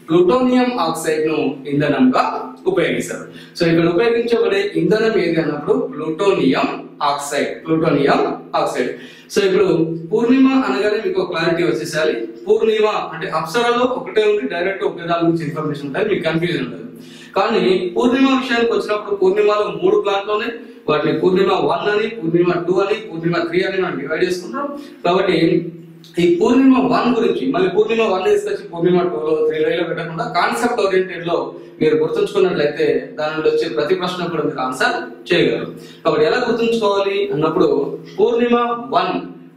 ప్లూటోనియం ఆక్సైడ్ ను ఇంధనంగా ఉపయోగిస్తారు. సో ఇక్కడ ఉపయోగించబడే ఇంధనం ఏది అన్నప్పుడు ప్లూటోనియం ఆక్సైడ్. సో ఇప్పుడు పూర్ణిమ అనగానే మీకు క్లారిటీ వచ్చేసారి. పూర్ణిమ అంటే అప్సరాలో ఒకటే ఉంది, డైరెక్ట్ ఒకే దాని గురించి ఇన్ఫర్మేషన్ ఉంటుంది, మీకు కన్ఫ్యూజన్ ఉంటుంది. కానీ పూర్ణిమ విషయానికి వచ్చినప్పుడు పూర్ణిమలో 3 ప్లాంట్లు ఉన్నాయి. వాటిని పూర్ణిమ 1 అని, పూర్ణిమ 2 అని, పూర్ణిమ 3 అని మనం డివైడ్ చేసుకుంటాం. కాబట్టి ఈ పూర్ణిమ 1 గురించి మళ్ళీ పూర్ణిమ 1 తీసుకొచ్చి పూర్ణిమ 2లో 3లో పెట్టకుండా కాన్సెప్ట్ ఓరియంటెడ్ లో మీరు గుర్తుంచుకున్నట్లయితే దాని నుండి వచ్చే ప్రతి ప్రశ్న కూడా మీరు ఆన్సర్ చేయగలరు. కాబట్టి ఎలా గుర్తుంచుకోవాలి అన్నప్పుడు పూర్ణిమ 1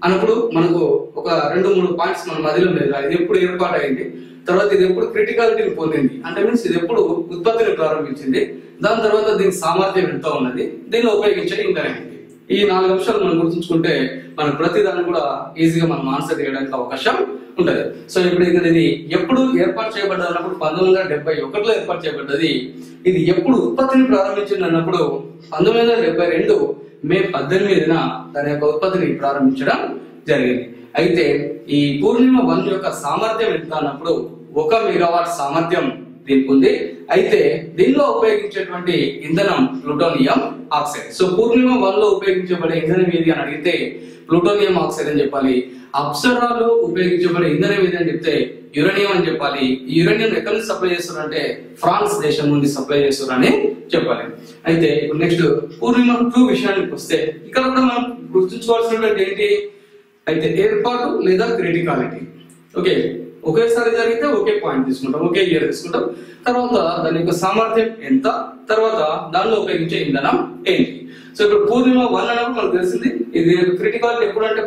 అన్నప్పుడు మనకు ఒక 2-3 పాయింట్స్ మన మధ్యలో లేదు. ఇది ఎప్పుడు ఏర్పాటు అయింది, తర్వాత ఇది ఎప్పుడు క్రిటికాలిటీని పొందింది అంటే మీన్స్ ఇది ఎప్పుడు ఉత్పత్తిని ప్రారంభించింది, దాని తర్వాత దీని సామర్థ్యం ఎంత ఉన్నది, దీనిలో ఉపయోగించే ఇంధనం ఏంటి. ఈ 4 అంశాలు మనం గుర్తుంచుకుంటే మనకు ప్రతి దాన్ని కూడా ఈజీగా మనం ఆన్సర్ చేయడానికి అవకాశం ఉంటది. సో ఇప్పుడు ఇది ఎప్పుడు ఏర్పాటు చేయబడ్డది అన్నప్పుడు 1971లో ఏర్పాటు చేయబడ్డది. ఇది ఎప్పుడు ఉత్పత్తిని ప్రారంభించింది అన్నప్పుడు 1972 మే 18న దాని యొక్క ఉత్పత్తిని ప్రారంభించడం జరిగింది. అయితే ఈ పూర్ణిమ 1 యొక్క సామర్థ్యం ఎంత అన్నప్పుడు 1 మెగావాట్ సామర్థ్యం దీనికి ఉంది. అయితే దీనిలో ఉపయోగించేటువంటి ఇంధనం ప్లూటోనియం ఆక్సైడ్. సో పూర్ణిమ 1లో ఉపయోగించబడే ఇంధనం ఏది అని అడిగితే ప్లూటోనియం ఆక్సైడ్ అని చెప్పాలి. అప్సరాలో ఉపయోగించబడే ఇంధనం ఏది అని చెప్తే యురేనియం అని చెప్పాలి. ఈ యురేనియం ఎక్కడి నుంచి సప్లై చేస్తున్నారంటే ఫ్రాన్స్ దేశం నుండి సప్లై చేస్తున్నారని చెప్పాలి. అయితే ఇప్పుడు నెక్స్ట్ పూర్ణిమ 2 విషయానికి వస్తే ఇక్కడ కూడా మనం గుర్తుంచుకోవాల్సినటువంటి ఏంటి అయితే ఏర్పాటు లేదా క్రిటికాలిటీ. ఓకే, ఒకేసారి జరిగితే ఒకే పాయింట్ తీసుకుంటాం, ఒకే ఇయర్ తీసుకుంటాం. తర్వాత దాని యొక్క సామర్థ్యం ఎంత, తర్వాత దానిలో ఉపయోగించే ఇంధనం ఏంటి. సో ఇప్పుడు పూర్ణిమ 1 అన్నప్పుడు మనకు తెలిసింది ఇది క్రిటికాలిటీ ఎప్పుడు అంటే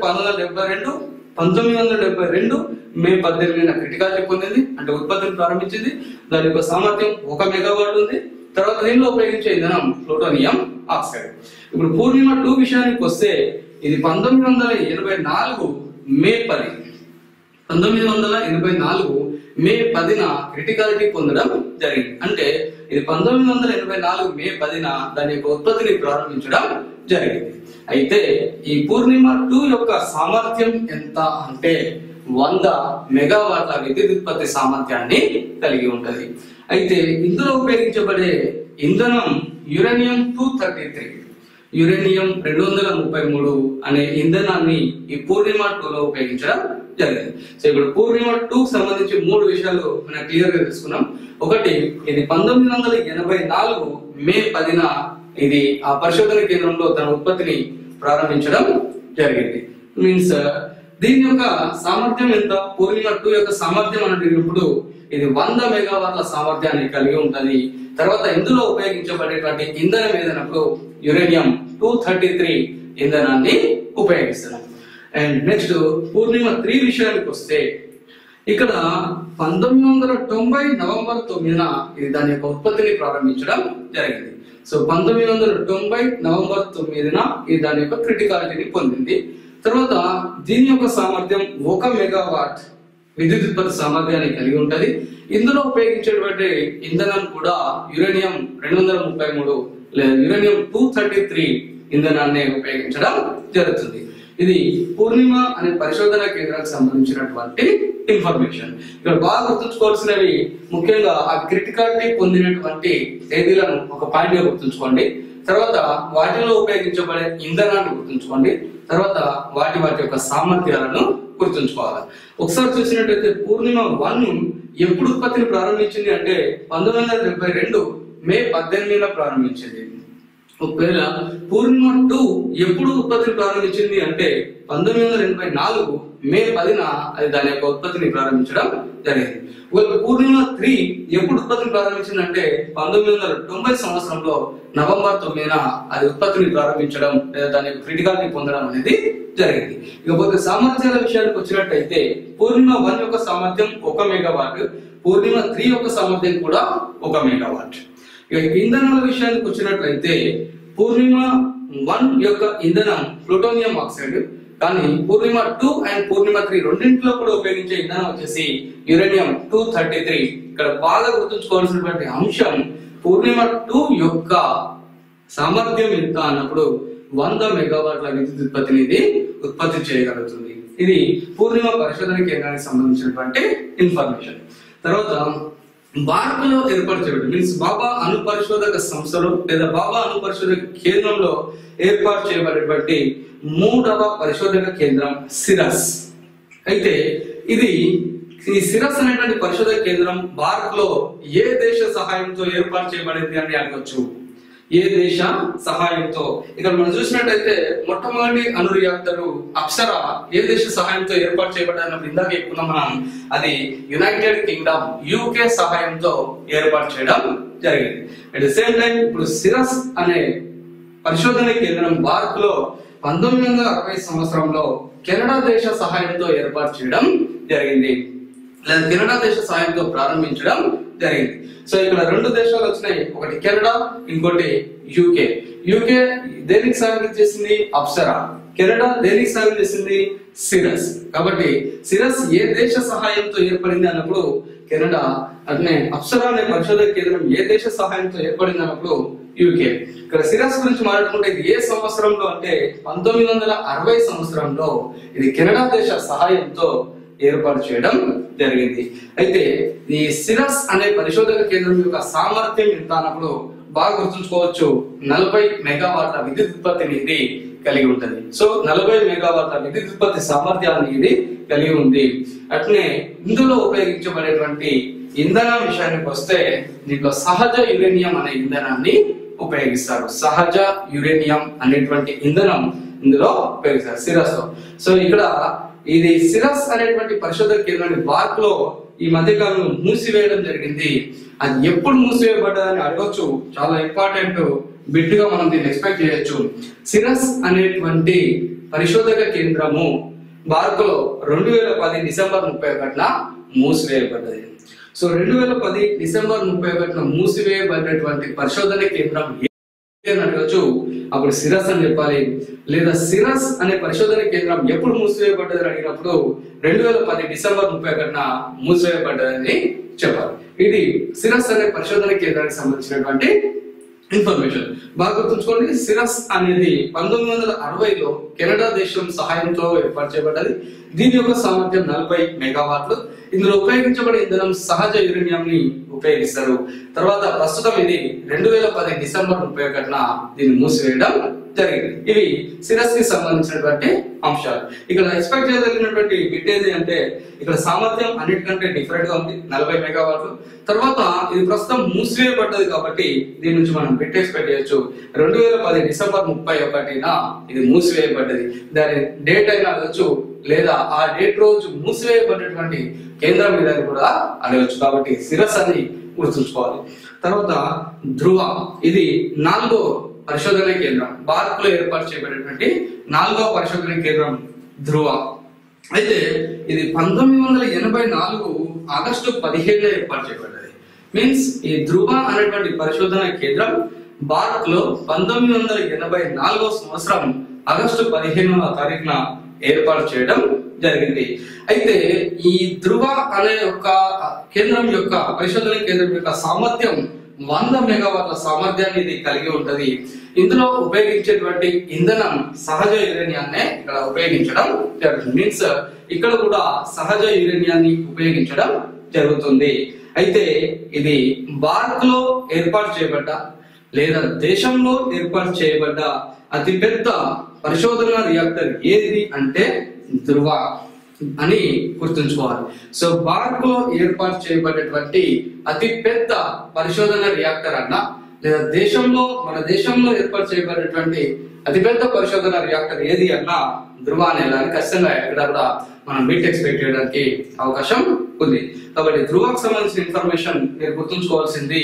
1972 మే 18న క్రిటికాలిటీ పొందింది అంటే ఉత్పత్తిని ప్రారంభించింది. దాని యొక్క సామర్థ్యం 1 మెగావాట్ ఉంది. తర్వాత దీనిలో ఉపయోగించే ఇంధనం ప్లూటోనియం ఆక్సైడ్. ఇప్పుడు పూర్ణిమ 2 విషయానికి వస్తే ఇది 1984 మే 10 1984 మే 10న క్రిటికాలిటీ పొందడం జరిగింది. అంటే ఇది 1984 మే 10న దాని యొక్క ఉత్పత్తిని ప్రారంభించడం జరిగింది. అయితే ఈ పూర్ణిమ 2 యొక్క సామర్థ్యం ఎంత అంటే 100 మెగావాట్ల విద్యుత్ ఉత్పత్తి సామర్థ్యాన్ని కలిగి ఉంటది. అయితే ఇందులో ఉపయోగించబడే ఇంధనం యురేనియం 233 యురేనియం 233 అనే ఇంధనాన్ని ఈ పూర్ణిమ 2లో ఉపయోగించడం జరిగింది. సో ఇప్పుడు పూర్ణిమ 2కు సంబంధించి 3 విషయాలు మనం క్లియర్ గా తెలుసుకున్నాం. ఒకటి, ఇది 1984 మే 10న ఇది ఆ పరిశోధన కేంద్రంలో తన ఉత్పత్తిని ప్రారంభించడం జరిగింది. మీన్స్ దీని యొక్క సామర్థ్యం ఎంత, పూర్ణిమ 2 యొక్క సామర్థ్యం అన్నప్పుడు ఇది 100 మెగావాట్ల సామర్థ్యాన్ని కలిగి ఉంటది. తర్వాత ఇందులో ఉపయోగించబడేటువంటి ఇంధనం ఏదైనప్పుడు యురేనియం 233 ఇంధనాన్ని ఉపయోగిస్తున్నాం. అండ్ నెక్స్ట్ పూర్ణిమ 3 విషయానికి వస్తే ఇక్కడ 1990 నవంబర్ 9న ఇది దాని యొక్క ఉత్పత్తిని ప్రారంభించడం జరిగింది. సో 1990 నవంబర్ 9న ఇది దాని యొక్క క్రిటికాలిటీని పొందింది. తర్వాత దీని యొక్క సామర్థ్యం 1 మెగావాట్ విద్యుత్ ఉత్పత్తి సామర్థ్యాన్ని కలిగి ఉంటది. ఇందులో ఉపయోగించేటువంటి ఇంధనం కూడా యురేనియం 233 లేదా యురేనియం 233 ఇంధనాన్ని ఉపయోగించడం జరుగుతుంది. ఇది పూర్ణిమ అనే పరిశోధన కేంద్రానికి సంబంధించినటువంటి ఇన్ఫర్మేషన్. ఇక్కడ బాగా గుర్తుంచుకోవాల్సినవి ముఖ్యంగా ఆ క్రిటికాలిటీ పొందినటువంటి తేదీలను ఒక పాయింట్ గా గుర్తుంచుకోండి. తర్వాత వాటిలో ఉపయోగించబడే ఇంధనాన్ని గుర్తుంచుకోండి. తర్వాత వాటి యొక్క సామర్థ్యాలను గుర్తుంచుకోవాలి. ఒకసారి చూసినట్లయితే పూర్ణిమ 1 ఎప్పుడు ఉత్పత్తిని ప్రారంభించింది అంటే 1972 మే 18న ప్రారంభించింది. ఒకవేళ పూర్ణిమ 2 ఎప్పుడు ఉత్పత్తిని ప్రారంభించింది అంటే 1984 మే 10న అది దాని యొక్క ఉత్పత్తిని ప్రారంభించడం జరిగింది. ఒకవేళ పూర్ణిమ 3 ఎప్పుడు ఉత్పత్తిని ప్రారంభించింది అంటే 1990 సంవత్సరంలో నవంబర్ 9న అది ఉత్పత్తిని ప్రారంభించడం లేదా దాని యొక్క క్రిటికాలిటీ పొందడం అనేది జరిగింది. ఇకపోతే సామర్థ్యాల విషయానికి వచ్చినట్టయితే పూర్ణిమ 1 యొక్క సామర్థ్యం 1 మెగావాట్, పూర్ణిమ 3 యొక్క సామర్థ్యం కూడా 1 మెగావాట్. ఇక ఇంధనాల విషయానికి వచ్చినట్లయితే పూర్ణిమ 1 యొక్క ఇంధనం ప్లూటోనియం ఆక్సైడ్, కానీ పూర్ణిమ 2 అండ్ పూర్ణిమ 3 రెండింటిలో కూడా ఉపయోగించే ఇంధనం వచ్చేసి యురేనియం 233. ఇక్కడ బాగా గుర్తుంచుకోవాల్సినటువంటి అంశం పూర్ణిమ 2 యొక్క సామర్థ్యం ఎంత అన్నప్పుడు 100 మెగావాట్ల విద్యుత్ ఉత్పత్తిని ఇది ఉత్పత్తి చేయగలుగుతుంది. ఇది పూర్ణిమ పరిశోధన కేంద్రానికి సంబంధించినటువంటి ఇన్ఫర్మేషన్. తర్వాత భారత్లో ఏర్పాటు చేయబడి మీన్స్ బాబా అణు పరిశోధక సంస్థలో లేదా బాబా అణు పరిశోధక కేంద్రంలో ఏర్పాటు చేయబడినటువంటి 3వ పరిశోధక కేంద్రం సిరస్. అయితే ఇది ఈ సిరస్ అనేటువంటి పరిశోధన కేంద్రం భారత్ లో ఏ దేశ సహాయంతో ఏర్పాటు చేయబడింది అని అడగొచ్చు. ఏ దేశ సహాయంతో? ఇక్కడ మనం చూసినట్టయితే మొట్టమొదటి అణు రియాక్టర్ అప్సరా ఏ దేశ సహాయంతో ఏర్పాటు చేయబడ్డారని ఇందాక చెప్పుకున్నాం మనం. అది యునైటెడ్ కింగ్డమ్ యూకే సహాయంతో ఏర్పాటు చేయడం జరిగింది. అట్ ద సేమ్ టైం ఇప్పుడు సిరస్ అనే పరిశోధన కేంద్రం భారత్ లో 1960 సంవత్సరంలో కెనడా దేశ సహాయంతో ఏర్పాటు చేయడం జరిగింది, లేదా కెనడా దేశ సహాయంతో ప్రారంభించడం జరిగింది. సో ఇక్కడ రెండు దేశాలు వచ్చినాయి, ఒకటి కెనడా, ఇంకోటి యూకే. యూకే దేనికి సాయం చేసింది? అప్సరా. కెనడా దేనికి సాయం చేసింది? సిరస్. కాబట్టి సిరస్ ఏ దేశ సహాయంతో ఏర్పడింది అన్నప్పుడు కెనడా, అట్నే అప్సరా అనే పరిశోధన కేంద్రం ఏ దేశ సహాయంతో ఏర్పడింది అన్నప్పుడు యూకే. ఇక్కడ సిరస్ గురించి మాట్లాడుకుంటే ఇది ఏ సంవత్సరంలో అంటే 1960 సంవత్సరంలో ఇది కెనడా దేశ సహాయంతో ఏర్పాటు చేయడం జరిగింది. అయితే ఈ సిరస్ అనే పరిశోధక కేంద్రం యొక్క సామర్థ్యం ఎంత అన్నప్పుడు బాగా గుర్తుంచుకోవచ్చు, 40 మెగావాట్ల విద్యుత్ ఉత్పత్తిని ఇది కలిగి ఉంటుంది. సో 40 మెగావాట్ల విద్యుత్ ఉత్పత్తి సామర్థ్యాన్ని ఇది కలిగి ఉంది. అట్నే ఇందులో ఉపయోగించబడేటువంటి ఇంధనం విషయానికి వస్తే దీంట్లో సహజ యురేనియం అనే ఇంధనాన్ని ఉపయోగిస్తారు. సహజ యురేనియం అనేటువంటి ఇంధనం ఇందులో ఉపయోగిస్తారు సిరస్ లో. సో ఇక్కడ ఇది సిరస్ అనేటువంటి పరిశోధన కేంద్రాన్ని భారత్ లో ఈ మధ్యకాలంలో మూసివేయడం జరిగింది. అది ఎప్పుడు మూసివేయబడ్డదని అడగొచ్చు, చాలా ఇంపార్టెంట్ బిట్ గా మనం దీన్ని ఎక్స్పెక్ట్ చేయొచ్చు. సిరస్ అనేటువంటి పరిశోధక కేంద్రము భారత్ లో 2010 డిసెంబర్ 31న మూసివేయబడ్డది. సో 2010 డిసెంబర్ 31న మూసివేయబడినటువంటి పరిశోధన కేంద్రం అడగచ్చు, అప్పుడు సిరస్ అని చెప్పాలి. లేదా సిరస్ అనే పరిశోధన కేంద్రం ఎప్పుడు మూసివేయబడ్డదని అడిగినప్పుడు 2010 డిసెంబర్ 31న మూసివేయబడ్డదని చెప్పాలి. ఇది సిరస్ అనే పరిశోధన కేంద్రానికి సంబంధించినటువంటి ఇన్ఫర్మేషన్. బాగా గుర్తుంచుకోండి, సిరస్ అనేది 1960లో కెనడా దేశం సహాయంతో ఏర్పాటు చేయబడ్డది. దీని యొక్క సామర్థ్యం 40 మెగావాట్లు. ఇందులో ఉపయోగించబడే ఇంధనం సహజ యురేనియం ని ఉపయోగిస్తారు. తర్వాత ప్రస్తుతం ఇది 2010 డిసెంబర్ 31న దీన్ని మూసివేయడం జరిగింది. ఇవి సిరస్ కి సంబంధించినటువంటి అంశాలు. ఇక్కడ ఎక్స్పెక్ట్ చేయగలిగినటువంటి బిట్ ఏది అంటే ఇక్కడ సామర్థ్యం అన్నిటికంటే డిఫరెంట్ గా ఉంది, 40 మెగావాట్లు. తర్వాత ఇది ప్రస్తుతం మూసివేయబడ్డది కాబట్టి దీని నుంచి మనం బిట్ ఎక్స్పెక్ట్ చేయొచ్చు. 2010 డిసెంబర్ 31న ఇది మూసివేయబడ్డది. దాని డేట్ అయినా అడగచ్చు, లేదా ఆ డేట్ రోజు మూసివేయబడినటువంటి కేంద్రం మీద కూడా అడగచ్చు. కాబట్టి సిరస్ అని గుర్తుంచుకోవాలి. తర్వాత ధ్రువ, ఇది 4వ పరిశోధన కేంద్రం. భారత్ లో ఏర్పాటు చేయబడినటువంటి 4వ పరిశోధన కేంద్రం ధ్రువ. అయితే ఇది 1984 ఆగస్టు 15 ఏర్పాటు చేయబడ్డది. మీన్స్ ఈ ధ్రువ అనేటువంటి పరిశోధన కేంద్రం భారత్ లో 1984 సంవత్సరం ఆగస్టు 15వ తారీఖున ఏర్పాటు చేయడం జరిగింది. అయితే ఈ ధ్రువ అనే యొక్క కేంద్రం యొక్క పరిశోధన కేంద్రం యొక్క సామర్థ్యం 100 మెగావాట్ల సామర్థ్యాన్ని ఇది కలిగి ఉంటది. ఇందులో ఉపయోగించేటువంటి ఇంధనం సహజ యురేనియాన్ని ఇక్కడ ఉపయోగించడం జరుగుతుంది. మీన్స్ ఇక్కడ కూడా సహజ యురేనియాన్ని ఉపయోగించడం జరుగుతుంది. అయితే ఇది భారత్ లో ఏర్పాటు చేయబడ్డ లేదా దేశంలో ఏర్పాటు చేయబడ్డ అతిపెద్ద పరిశోధన రియాక్టర్ ఏది అంటే ధ్రువ అని గుర్తుంచుకోవాలి. సో భారత్ లో ఏర్పాటు చేయబడినటువంటి అతి పెద్ద పరిశోధన రియాక్టర్ అన్న, లేదా మన దేశంలో ఏర్పాటు చేయబడినటువంటి అతిపెద్ద పరిశోధన రియాక్టర్ ఏది అన్నా ధ్రువ అనేదాన్ని ఖచ్చితంగా ఎక్కడ కూడా మనం బిట్ ఎక్స్పెక్ట్ చేయడానికి అవకాశం ఉంది. కాబట్టి ధ్రువకు సంబంధించిన ఇన్ఫర్మేషన్ మీరు గుర్తుంచుకోవాల్సింది,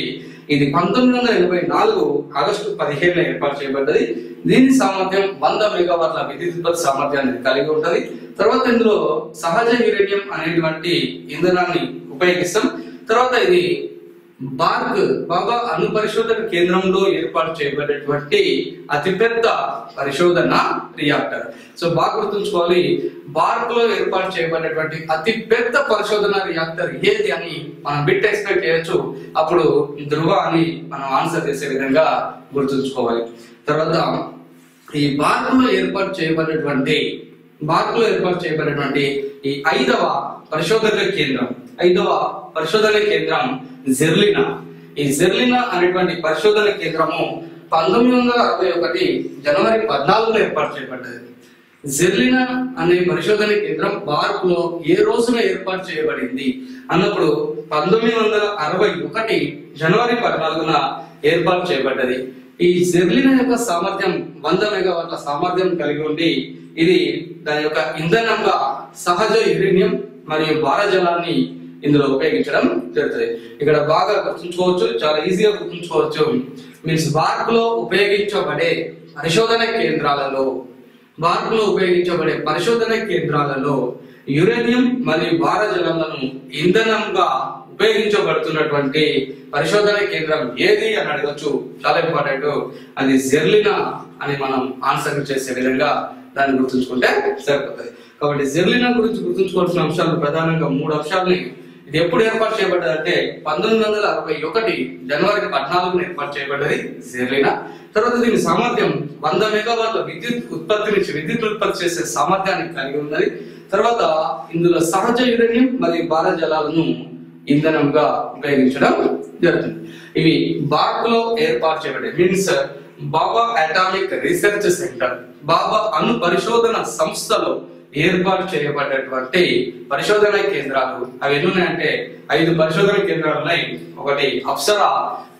ఇది 1984 ఆగస్టు 15 ఏర్పాటు చేయబడ్డది. దీని సామర్థ్యం 100 మెగావాట్ల విద్యుత్ ఉత్పత్తి సామర్థ్యాన్ని కలిగి ఉంటది. తర్వాత ఇందులో సహజ యురేనియం అనేటువంటి ఇంధనాన్ని ఉపయోగిస్తాం. తర్వాత ఇది బాబా అణు పరిశోధన కేంద్రంలో ఏర్పాటు చేయబడినటువంటి అతిపెద్ద పరిశోధన రియాక్టర్. సో బాగా గుర్తుంచుకోవాలి, భారత్ లో ఏర్పాటు చేయబడినటువంటి అతి పెద్ద పరిశోధన రియాక్టర్ ఏది అని మనం బిట్ ఎక్స్పెక్ట్ చేయొచ్చు. అప్పుడు ధ్రువ అని మనం ఆన్సర్ చేసే విధంగా గుర్తుంచుకోవాలి. తర్వాత ఈ భారత్ లో ఏర్పాటు చేయబడినటువంటి ఈ 5వ పరిశోధన కేంద్రం జెర్లినా. ఈ జెర్లినా అనేటువంటి పరిశోధన కేంద్రము 1961 జనవరి 14 ఏర్పాటు చేయబడ్డది. జెర్లినా అనే పరిశోధన కేంద్రం బార్క్ లో ఏ రోజున ఏర్పాటు చేయబడింది అన్నప్పుడు 1961 జనవరి 14న ఏర్పాటు చేయబడ్డది. ఈ జెర్లినా యొక్క సామర్థ్యం 100 మెగావాట్ల సామర్థ్యం కలిగి ఉండి ఇది దాని యొక్క ఇంధనంగా సహజ యురేనియం మరియు భారజలాన్ని ఇందులో ఉపయోగించడం జరుగుతుంది. ఇక్కడ బాగా గుర్తుంచుకోవచ్చు, చాలా ఈజీగా గుర్తుంచుకోవచ్చు. మీన్స్ బార్క్ లో ఉపయోగించబడే పరిశోధన కేంద్రాలలో యురేనియం మరియు భారజలాలను ఇంధనంగా ఉపయోగించబడుతున్నటువంటి పరిశోధన కేంద్రం ఏది అని అడగచ్చు. చాలా ఇంపార్టెంట్. అది జెర్లినా అని మనం ఆన్సర్ చేసే విధంగా దాన్ని గుర్తుంచుకుంటే సరిపోతుంది. కాబట్టి జెర్లినా గురించి గుర్తుంచుకోవాల్సిన అంశాలు ప్రధానంగా 3 అంశాలని. ఇది ఎప్పుడు ఏర్పాటు చేయబడ్డది అంటే 1961 జనవరి 14న ఏర్పాటు చేయబడ్డది జెర్లినా. తర్వాత దీని సామర్థ్యం 100 మెగావాట్ల విద్యుత్ ఉత్పత్తి చేసే సామర్థ్యాన్ని కలిగి ఉన్నది. తర్వాత ఇందులో సహజ యురేనియం మరియు భారజలాలను ఇంధనంగా ఉపయోగించడం జరుగుతుంది. ఇవి బార్క్ లో ఏర్పాటు చేయబడ్డాయి. మీన్స్ బాబా అటామిక్ రీసెర్చ్ సెంటర్, బాబా అణు పరిశోధన సంస్థలో ఏర్పాటు చేయబడ్డటువంటి పరిశోధన కేంద్రాలు అవి ఎన్ని ఉన్నాయంటే 5 పరిశోధన కేంద్రాలు ఉన్నాయి. ఒకటి Apsara,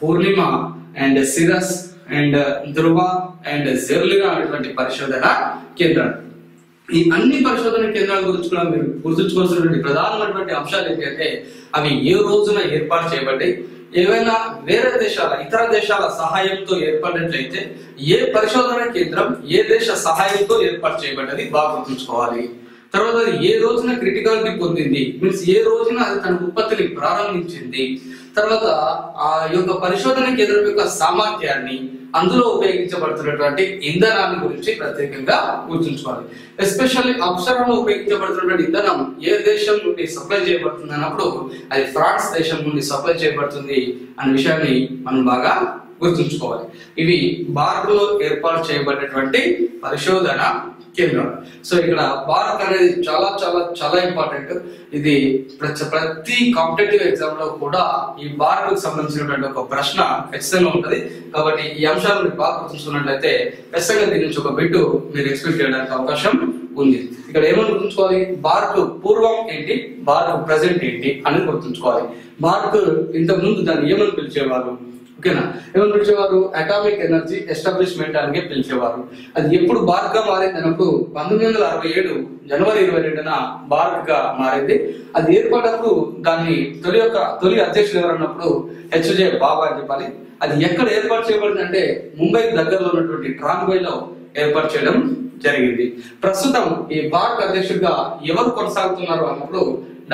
Purnima and Cirus and Dhruva and Zerlina అనేటువంటి పరిశోధన కేంద్రాలు. ఈ అన్ని పరిశోధన కేంద్రాల గురించి కూడా మీరు గుర్తుంచుకోవాల్సినటువంటి ప్రధానమైనటువంటి అంశాలు ఏంటంటే అవి ఏ రోజున ఏర్పాటు చేయబడ్డాయి, ఏవైనా వేరే ఇతర దేశాల సహాయంతో ఏర్పడినట్లయితే ఏ పరిశోధన కేంద్రం ఏ దేశ సహాయంతో ఏర్పాటు చేయబడ్డది బాగా గుర్తుంచుకోవాలి. తర్వాత అది ఏ రోజున క్రిటికాలిటీ పొందింది, మీన్స్ ఏ రోజున అది తన ఉత్పత్తిని ప్రారంభించింది. తర్వాత ఆ యొక్క పరిశోధన కేంద్రం యొక్క సామర్థ్యాన్ని, అందులో ఉపయోగించబడుతున్నటువంటి ఇంధనాన్ని గురించి ప్రత్యేకంగా గుర్తుంచుకోవాలి. ఎస్పెషల్లీ అప్సరాలో ఉపయోగించబడుతున్నటువంటి ఇంధనం ఏ దేశం నుండి సప్లై చేయబడుతుంది అన్నప్పుడు అది ఫ్రాన్స్ దేశం నుండి సప్లై చేయబడుతుంది అనే విషయాన్ని మనం బాగా గుర్తుంచుకోవాలి. ఇవి బార్క్ లో ఏర్పాటు చేయబడినటువంటి పరిశోధన కేంద్రం. సో ఇక్కడ బార్క్ అనేది చాలా చాలా చాలా ఇంపార్టెంట్. ఇది ప్రతి కాంపిటేటివ్ ఎగ్జామ్ లో కూడా ఈ బార్క్ కు సంబంధించినటువంటి ఒక ప్రశ్న ఖచ్చితంగా ఉంటది. కాబట్టి ఈ అంశాలను బాగా గుర్తుంచుకున్నట్లయితే ఖచ్చితంగా దీని నుంచి ఒక బిట్ మీరు ఎక్స్పెక్ట్ చేయడానికి అవకాశం ఉంది. ఇక్కడ ఏమని గుర్తుంచుకోవాలి, బార్క్ పూర్వం ఏంటి, బార్క్ ప్రెసెంట్ ఏంటి అని గుర్తుంచుకోవాలి. బార్క్ ఇంతకు ముందు దాన్ని ఏమని పిలిచేవారు, ఓకేనా, ఏమని పిలిచేవారు, అటామిక్ ఎనర్జీ ఎస్టాబ్లిష్మెంట్ అని పిలిచేవారు. అది ఎప్పుడు బార్క్ గా మారింది అన్నప్పుడు 1967 జనవరి 22న బార్క్ గా మారింది. అది ఏర్పడినప్పుడు దాన్ని తొలి అధ్యక్షుడు ఎవరన్నప్పుడు హెచ్జే బాబా అని చెప్పాలి. అది ఎక్కడ ఏర్పాటు చేయబడింది అంటే ముంబై దగ్గరలో ఉన్నటువంటి ట్రాన్బై లో ఏర్పాటు చేయడం జరిగింది. ప్రస్తుతం ఈ బార్క్ అధ్యక్షుడిగా ఎవరు కొనసాగుతున్నారు అన్నప్పుడు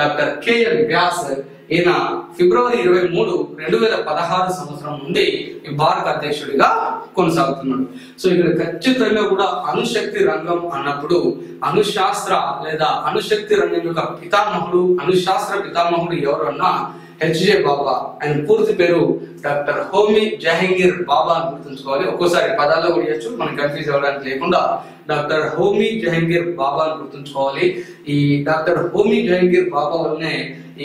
డాక్టర్ కేఎన్ వ్యాస్. ఈయన ఫిబ్రవరి 23, 2016 సంవత్సరం నుండి ఈ బార్క్ అధ్యక్షుడిగా కొనసాగుతున్నాడు. సో ఇక్కడ ఖచ్చితంగా కూడా అణుశక్తి రంగం అన్నప్పుడు అణుశాస్త్ర లేదా అణుశక్తి రంగం యొక్క అణుశాస్త్ర పితామహుడు ఎవరు అన్నా హెచ్జే బాబా. ఆయన పూర్తి పేరు డాక్టర్ హోమీ జహంగీర్ బాబా అని గుర్తుంచుకోవాలి. ఒక్కోసారి పదాల్లో కూడా ఇవ్వచ్చు, మనం కన్ఫ్యూజ్ అవ్వడానికి లేకుండా డాక్టర్ హోమీ జహంగీర్ బాబా అని గుర్తుంచుకోవాలి. ఈ డాక్టర్ హోమీ జహంగీర్ బాబా వల్లనే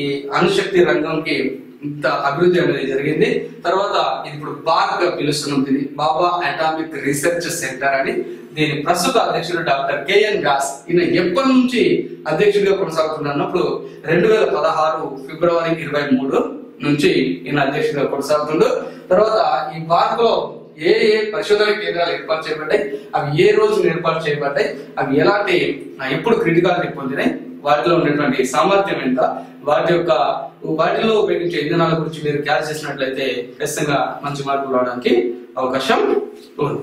ఈ అణుశక్తి రంగంకి ఇంత అభివృద్ధి అనేది జరిగింది. తర్వాత ఇప్పుడు బార్క్ పిలుస్తున్నాం దీన్ని బాబా అటామిక్ రీసెర్చ్ సెంటర్ అని. దీని ప్రస్తుత అధ్యక్షుడు డాక్టర్ కేఎన్ వ్యాస్. ఈయన ఎప్పటి నుంచి అధ్యక్షుడిగా కొనసాగుతున్నారు అన్నప్పుడు 2016 ఫిబ్రవరి 23 నుంచి ఈయన అధ్యక్షుడిగా కొనసాగుతుండు. తర్వాత ఈ బార్క్ లో ఏ పరిశోధన కేంద్రాలు ఏర్పాటు చేయబడ్డాయి, అవి ఏ రోజు ఏర్పాటు చేయబడ్డాయి, అవి ఎలాంటి ఎప్పుడు క్రిటికాలిటీ పొందినాయి, వాటిలో ఉండేటువంటి సామర్థ్యం ఎంత, వాటిలో ఉపయోగించే ఇంధనాల గురించి మీరు క్యాచ్ చేసినట్లయితే ఖచ్చితంగా మంచి మార్కులు రావడానికి అవకాశం ఉంది.